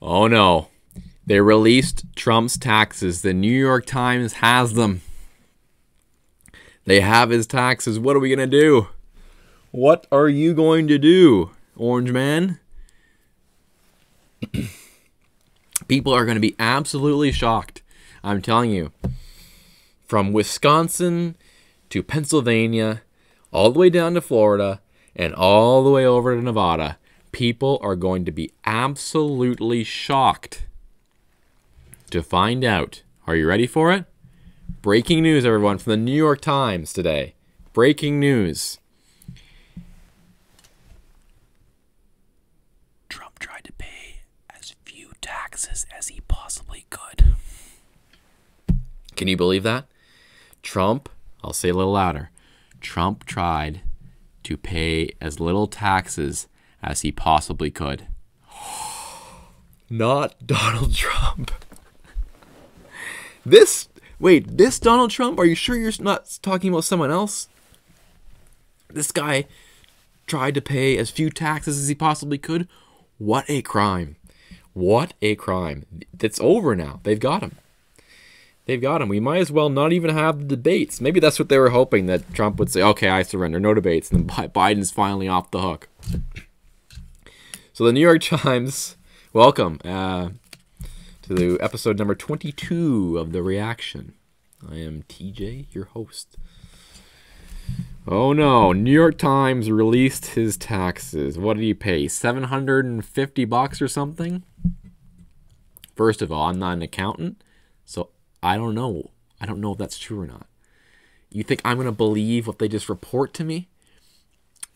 Oh no. They released Trump's taxes. The New York Times has them. They have his taxes. What are we going to do? What are you going to do, Orange Man? People are going to be absolutely shocked. I'm telling you. From Wisconsin to Pennsylvania, all the way down to Florida, and all the way over to Nevada, people are going to be absolutely shocked to find out. Are you ready for it? Breaking news, everyone, from the New York Times today. Breaking news. Trump tried to pay as few taxes as he possibly could. Can you believe that? Trump, I'll say it a little louder. Trump tried to pay as little taxes as he possibly could. Not Donald Trump. This Donald Trump? Are you sure you're not talking about someone else? This guy tried to pay as few taxes as he possibly could. What a crime. What a crime. It's over now. They've got him. They've got him. We might as well not even have the debates. Maybe that's what they were hoping, that Trump would say, okay, I surrender, no debates. And then Biden's finally off the hook. So the New York Times, welcome to episode number 22 of The Reaction. I am TJ, your host. Oh no, New York Times released his taxes. What did he pay? $750 or something? First of all, I'm not an accountant, so I don't know. I don't know if that's true or not. You think I'm going to believe what they just report to me?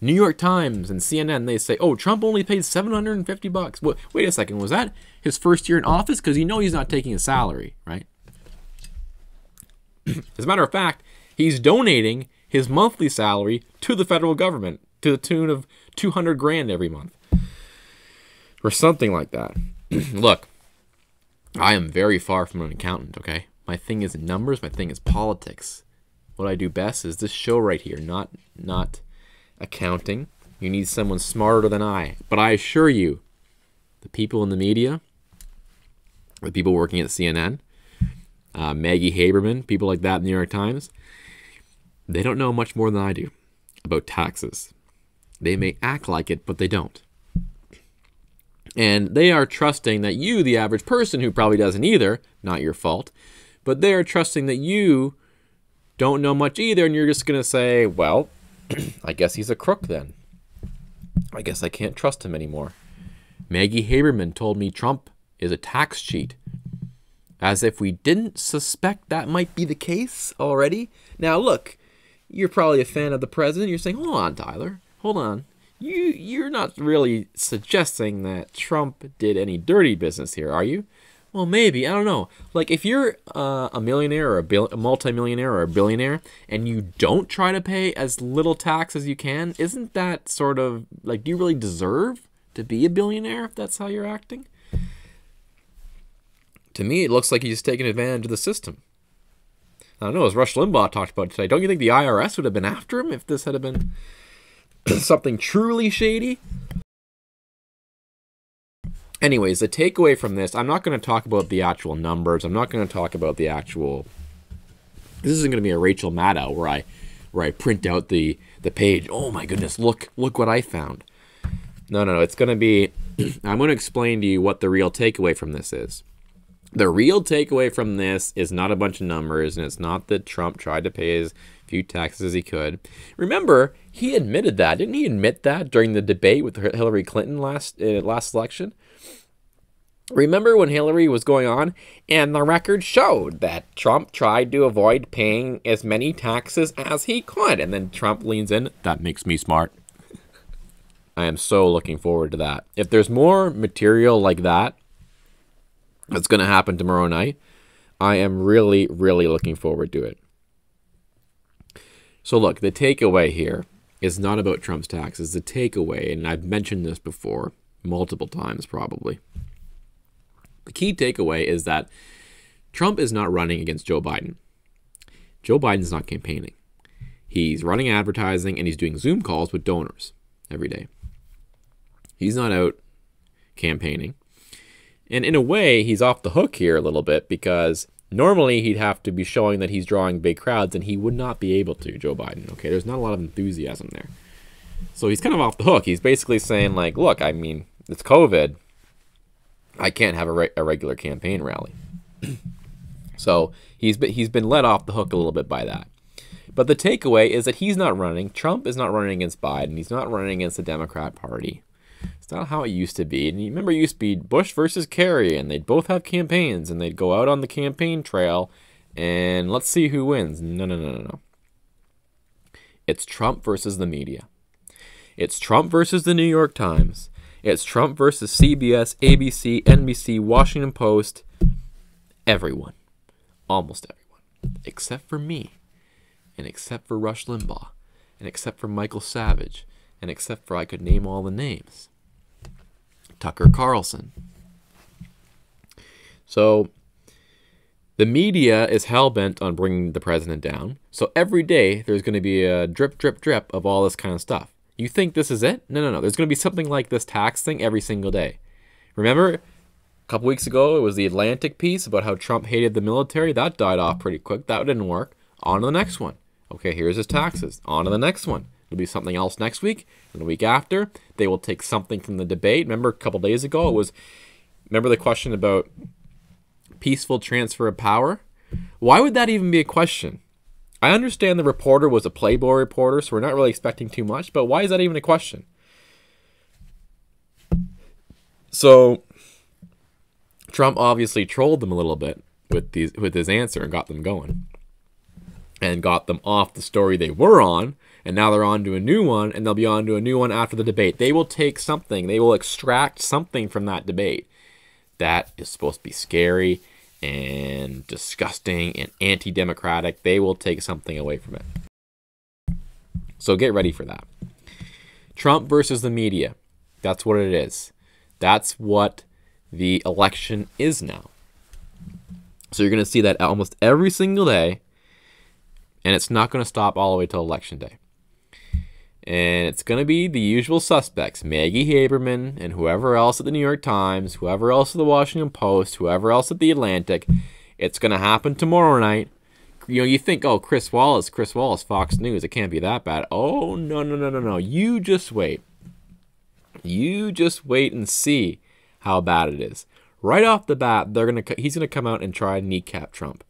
New York Times and CNN, they say, oh, Trump only paid $750. Wait a second, was that his first year in office? Because you know he's not taking a salary, right? As a matter of fact, he's donating his monthly salary to the federal government to the tune of $200,000 every month. Or something like that. Look, I am very far from an accountant, okay? My thing is numbers, my thing is politics. What I do best is this show right here, not accounting. You need someone smarter than I. But I assure you, the people in the media, the people working at CNN, Maggie Haberman, people like that in the New York Times, they don't know much more than I do about taxes. They may act like it, but they don't. And they are trusting that you, the average person who probably doesn't either, not your fault, but they are trusting that you don't know much either, and you're just going to say, well, I guess he's a crook then. I guess I can't trust him anymore. Maggie Haberman told me Trump is a tax cheat. As if we didn't suspect that might be the case already. Now look, you're probably a fan of the president. You're saying, hold on, Tyler. Hold on. You're not really suggesting that Trump did any dirty business here, are you? Well, maybe. I don't know. Like, if you're a millionaire or a multimillionaire or a billionaire and you don't try to pay as little tax as you can, isn't that sort of, like, do you really deserve to be a billionaire if that's how you're acting? To me, it looks like he's just taking advantage of the system. I don't know, as Rush Limbaugh talked about today, don't you think the IRS would have been after him if this had been something truly shady? Anyways, the takeaway from this, I'm not going to talk about the actual numbers. I'm not going to talk about the actual... This isn't going to be a Rachel Maddow where I print out the page. Oh my goodness, look what I found. No, it's going to be... I'm going to explain to you what the real takeaway from this is. The real takeaway from this is not a bunch of numbers, and it's not that Trump tried to pay as few taxes as he could. Remember, he admitted that. Didn't he admit that during the debate with Hillary Clinton last election? Remember when Hillary was going on, and the record showed that Trump tried to avoid paying as many taxes as he could, and then Trump leans in, that makes me smart. I am so looking forward to that. If there's more material like that that's going to happen tomorrow night, I am really, really looking forward to it. So look, the takeaway here is not about Trump's taxes. The takeaway, and I've mentioned this before, multiple times probably, the key takeaway is that Trump is not running against Joe Biden. Joe Biden's not campaigning. He's running advertising and he's doing Zoom calls with donors every day. He's not out campaigning. And in a way, he's off the hook here a little bit, because normally he'd have to be showing that he's drawing big crowds, and he would not be able to, Joe Biden. Okay, there's not a lot of enthusiasm there. So he's kind of off the hook. He's basically saying, like, look, I mean, it's COVID. I can't have a regular campaign rally. So he's been let off the hook a little bit by that. But the takeaway is that he's not running. Trump is not running against Biden. He's not running against the Democrat Party. It's not how it used to be. And you remember, it used to be Bush versus Kerry, and they'd both have campaigns, and they'd go out on the campaign trail, and let's see who wins. No, no, no, no, no. It's Trump versus the media. It's Trump versus the New York Times. It's Trump versus CBS, ABC, NBC, Washington Post, everyone. Almost everyone. Except for me. And except for Rush Limbaugh. And except for Michael Savage. And except for, I could name all the names. Tucker Carlson. So the media is hell-bent on bringing the president down. So every day there's going to be a drip, drip, drip of all this kind of stuff. You think this is it? No, no, no. There's going to be something like this tax thing every single day. Remember, a couple weeks ago, it was the Atlantic piece about how Trump hated the military. That died off pretty quick. That didn't work. On to the next one. Okay, here's his taxes. On to the next one. It'll be something else next week. And the week after, they will take something from the debate. Remember, a couple days ago, it was, remember the question about peaceful transfer of power? Why would that even be a question? I understand the reporter was a Playboy reporter, so we're not really expecting too much, but why is that even a question? So Trump obviously trolled them a little bit with his answer and got them going. And got them off the story they were on, and now they're on to a new one, and they'll be on to a new one after the debate. They will take something, they will extract something from that debate that is supposed to be scary and disgusting and anti-democratic. They will take something away from it. So get ready for that. Trump versus the media. That's what it is. That's what the election is now. So you're going to see that almost every single day, and it's not going to stop all the way till Election Day. And it's going to be the usual suspects, Maggie Haberman and whoever else at the New York Times, whoever else at the Washington Post, whoever else at the Atlantic. It's going to happen tomorrow night. You know, you think, oh, Chris Wallace, Fox News, it can't be that bad. Oh, no, no, no, no, no. You just wait. You just wait and see how bad it is. Right off the bat, he's going to come out and try and kneecap Trump.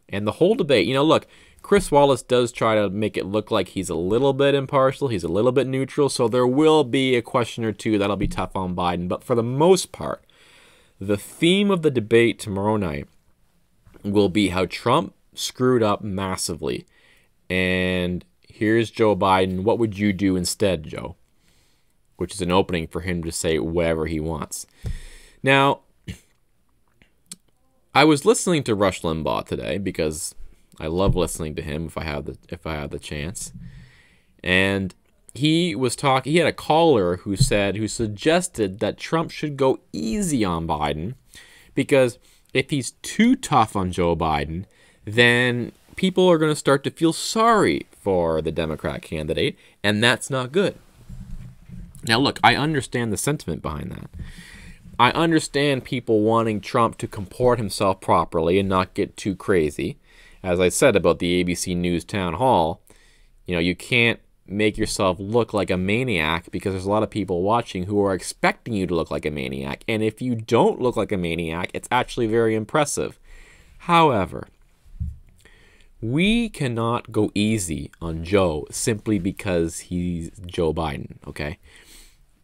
And the whole debate, you know, look, Chris Wallace does try to make it look like he's a little bit impartial. He's a little bit neutral. So there will be a question or two that'll be tough on Biden. But for the most part, the theme of the debate tomorrow night will be how Trump screwed up massively. And here's Joe Biden. What would you do instead, Joe? Which is an opening for him to say whatever he wants. Now, I was listening to Rush Limbaugh today because I love listening to him if I have the chance. And he was talking. He had a caller who suggested that Trump should go easy on Biden, because if he's too tough on Joe Biden, then people are going to start to feel sorry for the Democrat candidate, and that's not good. Now, look, I understand the sentiment behind that. I understand people wanting Trump to comport himself properly and not get too crazy. As I said about the ABC News town hall, you know, you can't make yourself look like a maniac, because there's a lot of people watching who are expecting you to look like a maniac. And if you don't look like a maniac, it's actually very impressive. However, we cannot go easy on Joe simply because he's Joe Biden, okay?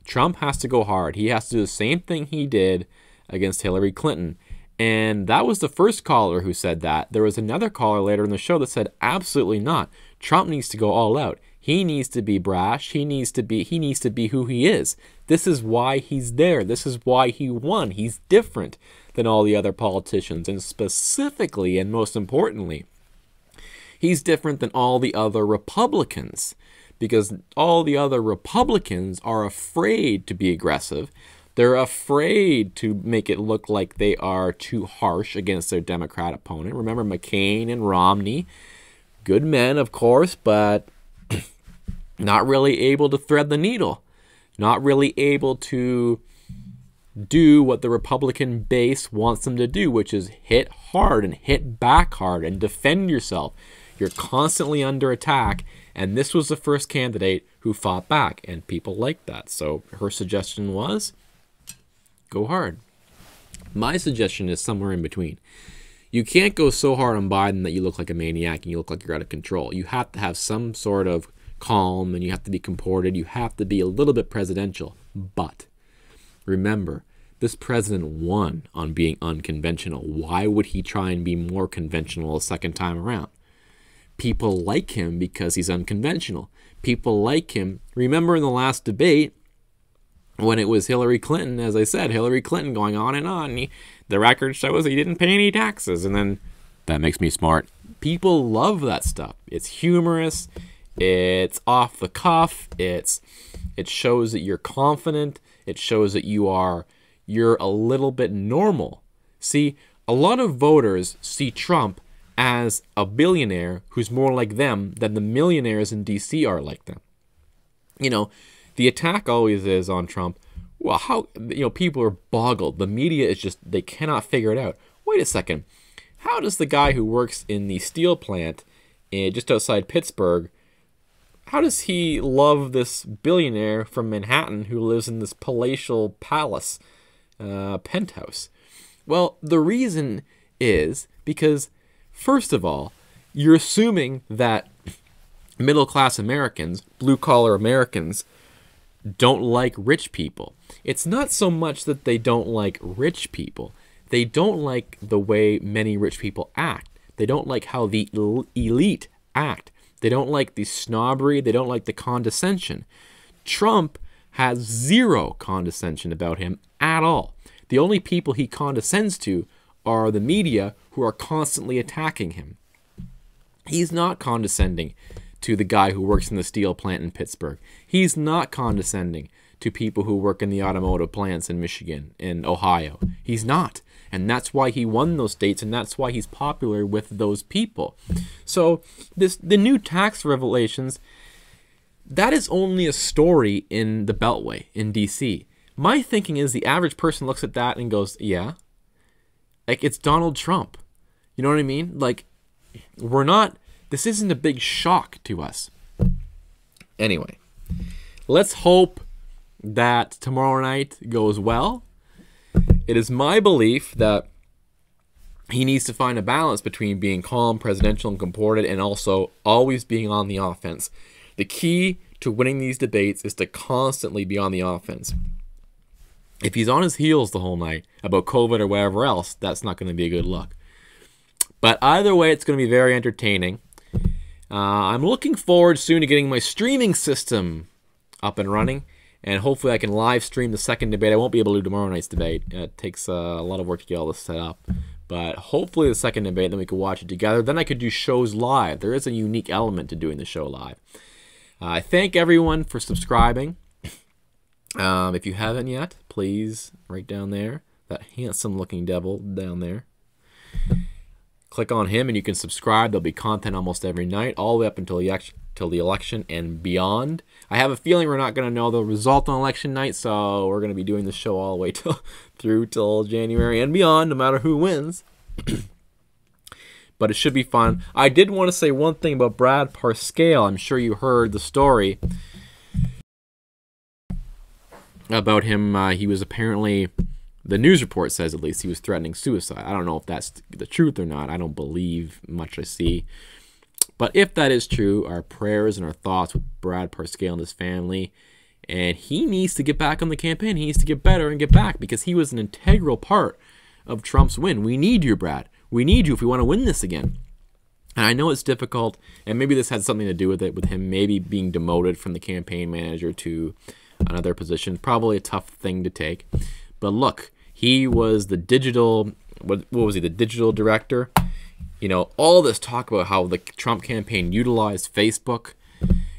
Trump has to go hard. He has to do the same thing he did against Hillary Clinton. And that was the first caller who said that. There was another caller later in the show that said, absolutely not. Trump needs to go all out. He needs to be brash. He needs to be who he is. This is why he's there. This is why he won. He's different than all the other politicians. And specifically, and most importantly, he's different than all the other Republicans, because all the other Republicans are afraid to be aggressive. They're afraid to make it look like they are too harsh against their Democrat opponent. Remember McCain and Romney, good men, of course, but not really able to thread the needle, not really able to do what the Republican base wants them to do, which is hit hard and hit back hard and defend yourself. You're constantly under attack, and this was the first candidate who fought back, and people liked that. So her suggestion was, go hard. My suggestion is somewhere in between. You can't go so hard on Biden that you look like a maniac and you look like you're out of control. You have to have some sort of calm, and you have to be comported. You have to be a little bit presidential. But remember, this president won on being unconventional. Why would he try and be more conventional a second time around? People like him because he's unconventional. People like him. Remember in the last debate, when it was Hillary Clinton, as I said, Hillary Clinton going on and on. The record shows he didn't pay any taxes. And then, that makes me smart. People love that stuff. It's humorous. It's off the cuff. It shows that you're confident. It shows that you're a little bit normal. See, a lot of voters see Trump as a billionaire who's more like them than the millionaires in DC are like them. You know, the attack always is on Trump. Well, how, people are boggled. The media is just, they cannot figure it out. Wait a second. How does the guy who works in the steel plant just outside Pittsburgh, how does he love this billionaire from Manhattan who lives in this palatial palace penthouse? Well, the reason is because, first of all, you're assuming that middle-class Americans, blue-collar Americans, don't like rich people. It's not so much that they don't like rich people. They don't like the way many rich people act. They don't like how the elite act. They don't like the snobbery. They don't like the condescension. Trump has zero condescension about him at all. The only people he condescends to are the media, who are constantly attacking him. He's not condescending to the guy who works in the steel plant in Pittsburgh. He's not condescending to people who work in the automotive plants in Michigan and Ohio. He's not. And that's why he won those states, and that's why he's popular with those people. So the new tax revelations, that is only a story in the Beltway, in DC. My thinking is the average person looks at that and goes, yeah, like it's Donald Trump. You know what I mean? Like, this isn't a big shock to us. Anyway, let's hope that tomorrow night goes well. It is my belief that he needs to find a balance between being calm, presidential, and comported, and also always being on the offense. The key to winning these debates is to constantly be on the offense. If he's on his heels the whole night about COVID or whatever else, that's not going to be a good look. But either way, it's going to be very entertaining. I'm looking forward soon to getting my streaming system up and running, and hopefully I can live stream the second debate. I won't be able to do tomorrow night's debate. It takes a lot of work to get all this set up. But hopefully the second debate, then we could watch it together. Then I could do shows live. There is a unique element to doing the show live. I thank everyone for subscribing. If you haven't yet, please, right down there, that handsome-looking devil down there, click on him and you can subscribe. There'll be content almost every night, all the way up until the election and beyond. I have a feeling we're not going to know the result on election night, so we're going to be doing the show all the way through till January and beyond, no matter who wins. But it should be fun. I did want to say one thing about Brad Parscale. I'm sure you heard the story about him. He was apparently, the news report says at least, he was threatening suicide. I don't know if that's the truth or not. I don't believe much I see. But if that is true, our prayers and our thoughts with Brad Parscale and his family. And he needs to get back on the campaign. He needs to get better and get back, because he was an integral part of Trump's win. We need you, Brad. We need you if we want to win this again. And I know it's difficult, and maybe this had something to do with it, with him maybe being demoted from the campaign manager to another position. Probably a tough thing to take. But look, he was the digital, what was he, the digital director? You know, all this talk about how the Trump campaign utilized Facebook.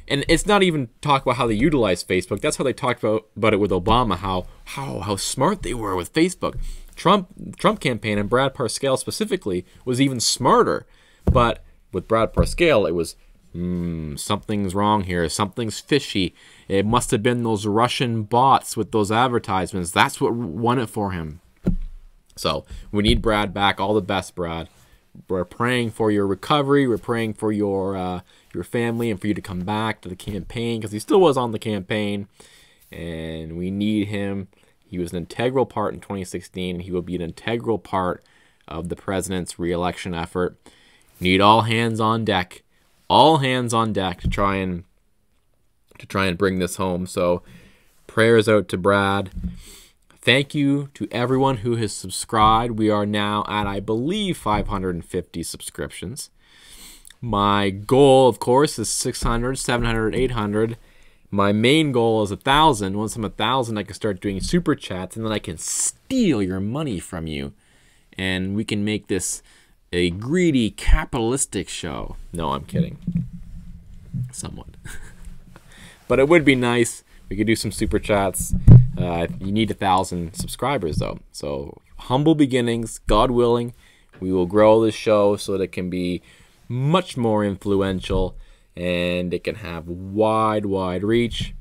And it's not even talk about how they utilized Facebook. That's how they talked about it with Obama, how smart they were with Facebook. Trump campaign, and Brad Parscale specifically, was even smarter. But with Brad Parscale, it was Something's wrong here. Something's fishy. It must have been those Russian bots with those advertisements. That's what won it for him. So we need Brad back. All the best, Brad. We're praying for your recovery. We're praying for your family and for you to come back to the campaign, because he still was on the campaign, and we need him. He was an integral part in 2016. He will be an integral part of the president's re-election effort. Need all hands on deck. All hands on deck to try and bring this home. So prayers out to Brad. Thank you to everyone who has subscribed. We are now at, I believe, 550 subscriptions. My goal, of course, is 600, 700, 800. My main goal is 1,000. Once I'm 1,000, I can start doing super chats, and then I can steal your money from you, and we can make this a greedy, capitalistic show. No, I'm kidding. Somewhat. But it would be nice. We could do some super chats. You need 1,000 subscribers, though. So humble beginnings. God willing, we will grow this show so that it can be much more influential, and it can have wide reach.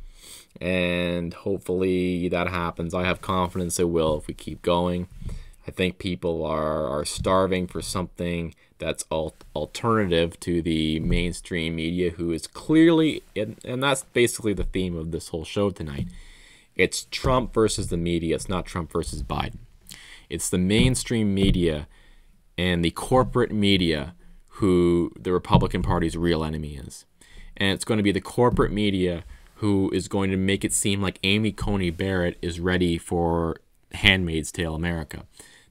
And hopefully that happens. I have confidence it will if we keep going. I think people are starving for something that's alternative to the mainstream media, who is clearly, and that's basically the theme of this whole show tonight. It's Trump versus the media. It's not Trump versus Biden. It's the mainstream media and the corporate media who the Republican Party's real enemy is. And it's going to be the corporate media who is going to make it seem like Amy Coney Barrett is ready for Handmaid's Tale America.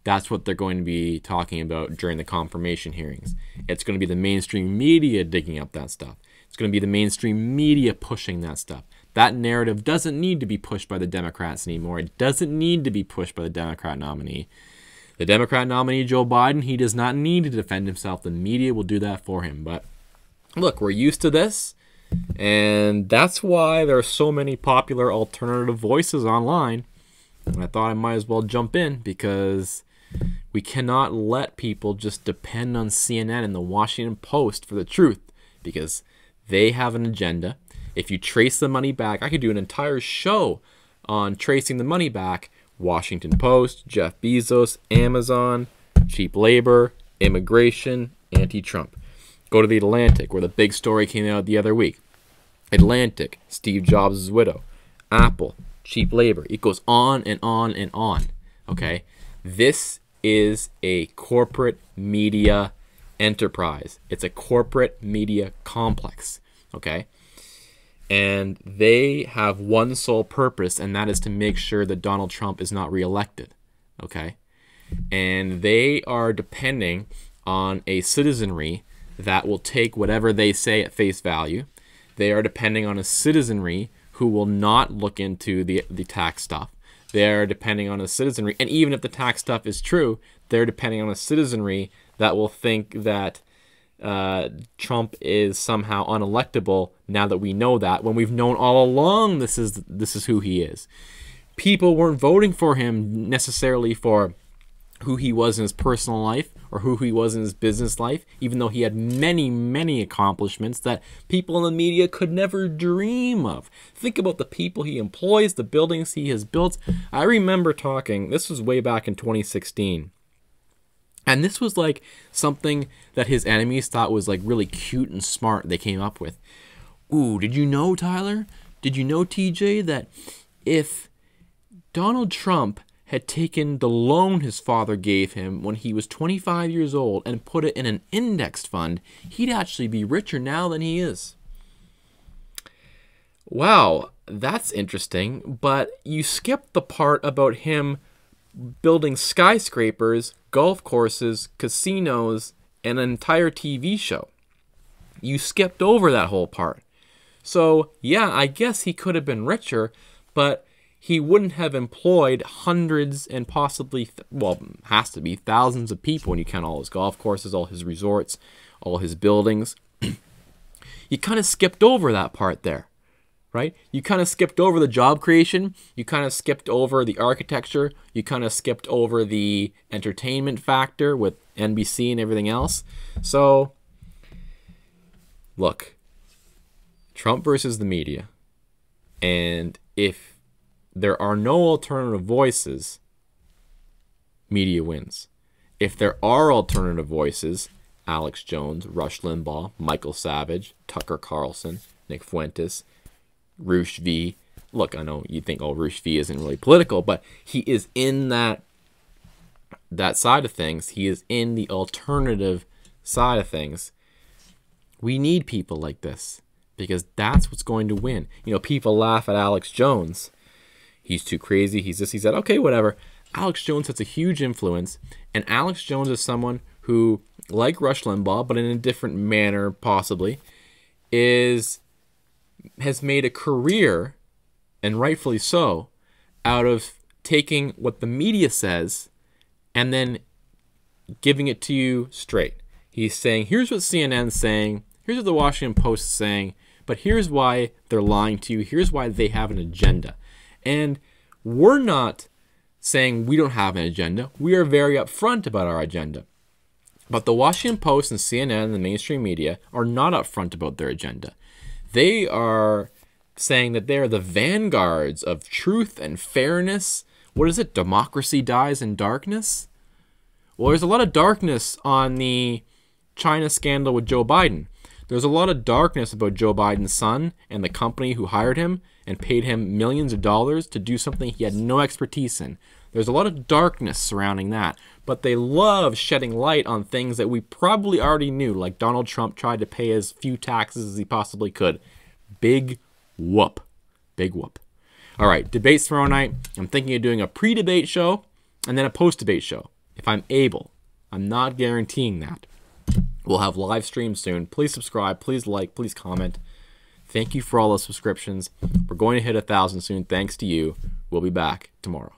That's what they're going to be talking about during the confirmation hearings. It's going to be the mainstream media digging up that stuff. It's going to be the mainstream media pushing that stuff. That narrative doesn't need to be pushed by the Democrats anymore. It doesn't need to be pushed by the Democrat nominee. The Democrat nominee, Joe Biden, he does not need to defend himself. The media will do that for him. But look, we're used to this, and that's why there are so many popular alternative voices online. And I thought I might as well jump in, because we cannot let people just depend on CNN and the Washington Post for the truth, because they have an agenda. If you trace the money back, I could do an entire show on tracing the money back. Washington Post, Jeff Bezos, Amazon, cheap labor, immigration, anti-Trump. Go to the Atlantic, where the big story came out the other week. Atlantic, Steve Jobs' widow. Apple, cheap labor. It goes on and on and on. Okay? This is a corporate media enterprise. It's a corporate media complex. Okay? And they have one sole purpose, and that is to make sure that Donald Trump is not reelected. Okay? And they are depending on a citizenry that will take whatever they say at face value. They are depending on a citizenry who will not look into the tax stuff. They're depending on a citizenry, and even if the tax stuff is true, they're depending on a citizenry that will think that Trump is somehow unelectable now that we know that, when we've known all along this is who he is. People weren't voting for him necessarily for who he was in his personal life or who he was in his business life, even though he had many accomplishments that people in the media could never dream of. Think about the people he employs, the buildings he has built. I remember talking, this was way back in 2016, and this was like something that his enemies thought was like really cute and smart they came up with. Ooh, did you know, Tyler? Did you know, TJ, that if Donald Trump had taken the loan his father gave him when he was 25 years old and put it in an indexed fund, he'd actually be richer now than he is? Wow, that's interesting, but you skipped the part about him building skyscrapers, golf courses, casinos, and an entire TV show. You skipped over that whole part. So, yeah, I guess he could have been richer, but he wouldn't have employed hundreds and possibly, has to be thousands of people when you count all his golf courses, all his resorts, all his buildings. You kind of skipped over that part there, right? You kind of skipped over the job creation. You kind of skipped over the architecture. You kind of skipped over the entertainment factor with NBC and everything else. So, look, Trump versus the media. And if there are no alternative voices, media wins. If there are alternative voices, Alex Jones, Rush Limbaugh, Michael Savage, Tucker Carlson, Nick Fuentes, Roosh V. Look, I know you think, oh, Roosh V isn't really political, but he is in that side of things. He is in the alternative side of things. We need people like this because that's what's going to win. You know, people laugh at Alex Jones. He's too crazy. He's this, he's that. Okay, whatever. Alex Jones has a huge influence, and Alex Jones is someone who, like Rush Limbaugh, but in a different manner possibly, has made a career, and rightfully so, out of taking what the media says and then giving it to you straight. He's saying, here's what CNN's saying, here's what the Washington Post is saying, but here's why they're lying to you, here's why they have an agenda. And we're not saying we don't have an agenda. We are very upfront about our agenda. But the Washington Post and CNN and the mainstream media are not upfront about their agenda. They are saying that they are the vanguards of truth and fairness. What is it? Democracy dies in darkness? Well, there's a lot of darkness on the China scandal with Joe Biden. There's a lot of darkness about Joe Biden's son and the company who hired him and paid him millions of dollars to do something he had no expertise in. There's a lot of darkness surrounding that, but they love shedding light on things that we probably already knew, like Donald Trump tried to pay as few taxes as he possibly could. Big whoop. Big whoop. All right, debates tomorrow night. I'm thinking of doing a pre-debate show and then a post-debate show, if I'm able. I'm not guaranteeing that. We'll have live streams soon. Please subscribe. Please like. Please comment. Thank you for all those subscriptions. We're going to hit 1,000 soon. Thanks to you. We'll be back tomorrow.